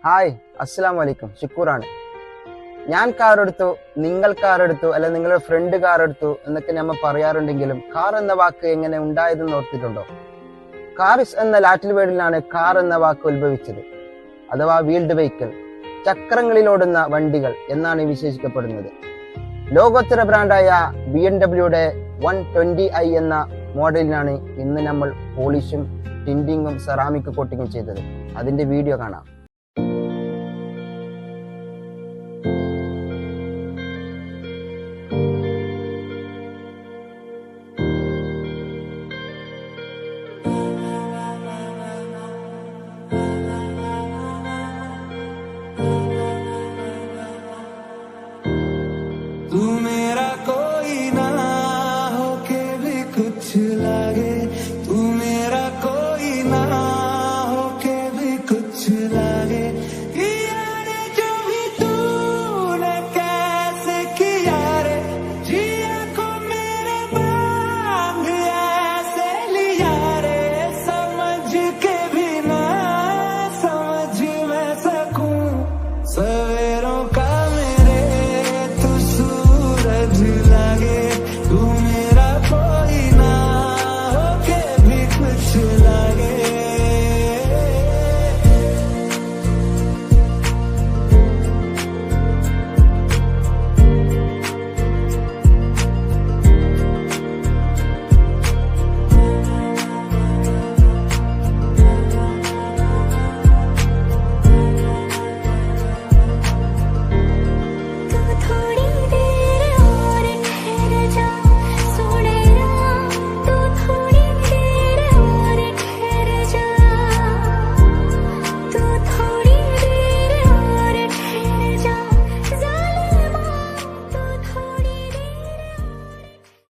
Hi, അസ്സലാം വലൈക്കും. ഷിക്കൂറാണ്. ഞാൻ കാർ എടുത്തു, നിങ്ങൾ കാർ എടുത്തു, അല്ല നിങ്ങളുടെ ഫ്രണ്ട് കാർ എടുത്തു എന്നൊക്കെ നമ്മൾ പറയാറുണ്ടെങ്കിലും കാർ എന്ന വാക്ക് എങ്ങനെ ഉണ്ടായതെന്ന് ഓർത്തിട്ടുണ്ടോ? കാറിസ് എന്ന ലാറ്റിൻ വേർഡിലാണ് കാർ എന്ന വാക്ക് ഉത്ഭവിച്ചത്, അഥവാ വീൽഡ് വെഹിക്കിൾ, ചക്രങ്ങളിലോടുന്ന വണ്ടികൾ എന്നാണ് വിശേഷിക്കപ്പെടുന്നത്. ലോകോത്തര ബ്രാൻഡായ BMW 120i എന്ന മോഡലിനാണ് ഇന്ന് നമ്മൾ പോളിഷും ടിൻഡിങ്ങും സെറാമിക് കോട്ടിങ്ങും ചെയ്തത്. അതിന്റെ വീഡിയോ കാണാം.